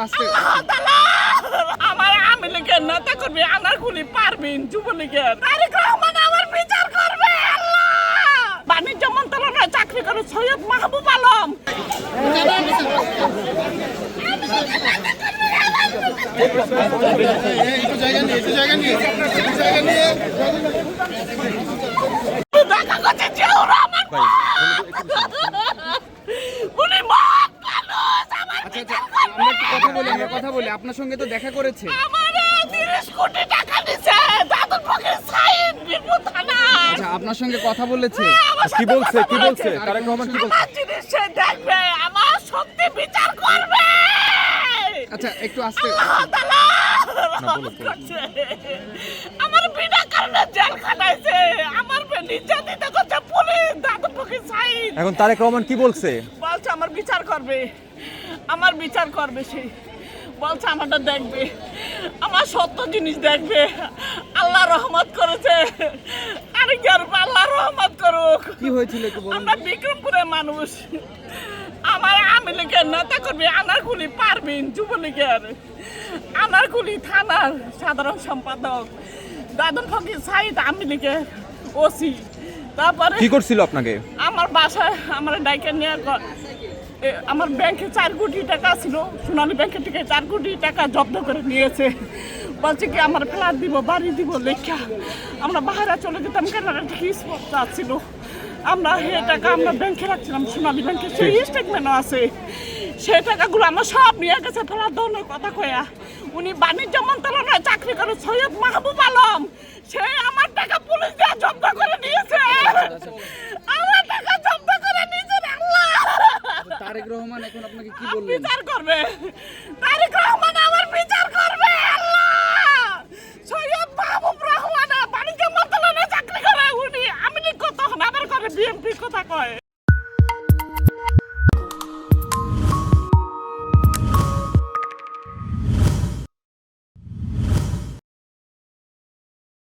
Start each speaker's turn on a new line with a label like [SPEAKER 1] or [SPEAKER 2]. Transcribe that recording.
[SPEAKER 1] আস্তে।
[SPEAKER 2] আমার আওয়ামী লীগের নেতা করবে আনারকুলি পারবেন যুবলীগের তারেক রহমান আমার বিচার করবে আল্লাহ। বাণিজ্য মন্ত্রণালয়ে চাকরি করে সৈয়দ মাহবুব আলম দেখা করছে জিয়াউর রহমান উনি মহান মানুষ। আমার
[SPEAKER 1] আচ্ছা আমরা একটু কথা বলি আপনার সঙ্গে তো দেখা করেছে।
[SPEAKER 2] আমার 30 কোটি টাকা দিছে দাদুর ফকির সাইদ বীরপুর থানা।
[SPEAKER 1] আচ্ছা আপনার সঙ্গে কথা বলেছে?
[SPEAKER 3] কি বলছে তারেক রহমান কি বলছে?
[SPEAKER 2] আমার জিনিস সে দেখবে আমার সত্যি বিচার করবে।
[SPEAKER 1] আচ্ছা একটু আস্তে।
[SPEAKER 2] আল্লাহ তাআলা রহমত করছে। আমার বিনা কারণে জেল খাটাইছে, আমার নির্যাতিত করছে পুলিশ দাদুর ফকির সাইদ।
[SPEAKER 3] এখন তারেক রহমান কি বলছে?
[SPEAKER 2] বলছে আমার বিচার করবে, আমার বিচার করবে। সে বলছে আমারটা দেখবে, আমার সত্য জিনিস দেখবে। আল্লাহ রহমত করেছে, আরে আল্লাহ রহমত করুক।
[SPEAKER 1] কি হয়েছিল একটু বলুন।
[SPEAKER 2] আমরা বিক্রমপুরের মানুষ, আমার আওয়ামী লীগের নেতা করবে আনারকুলি পারবেন যুবলীগের আনারকুলি থানার সাধারণ সম্পাদক দাদুর ফকির সাইদ আওয়ামী লীগের ওসি। তারপরে
[SPEAKER 3] কি করছিল আপনাকে?
[SPEAKER 2] আমার বাসায় আমার ডাইকে নিয়ে আমার ব্যাংকে 4 কোটি টাকা ছিল, সোনালী ব্যাংকের থেকে 4 কোটি টাকা জব্দ করে নিয়েছে। বলছে কি আমার ফ্ল্যাট দিব, বাড়ি দিব লেখা। আমরা বাইরে চলে যেতাম, কেনারা থেকে স্পট ছিল। আমরা এই টাকা আমরা ব্যাংকে রাখছিলাম, সোনালী ব্যাংকে সেই স্টেটমেন্টও আছে। সেই টাকাগুলো আমরা সব নিয়ে গেছে ফেলার ধরনের কথা কয়া। উনি বাণিজ্য মন্ত্রণালয়ে চাকরি করে সৈয়দ মাহবুব আলম, সে আমার টাকা পুলিশ দিয়ে জব্দ করে নিয়েছে। আমার টাকা জব্দ করে নিয়েছে। আল্লাহ
[SPEAKER 1] তারেক রহমান এখন আপনাকে কি বললেন?
[SPEAKER 2] বিচার করবে, তারেক রহমান আমার বিচার করবে আল্লাহ। সৈয়দ মাহবুব রহমান বাণিজ্য মন্ত্রণালয়ে চাকরি করে, উনি আমি কথা আবার করে বিএনপি কথা কয়।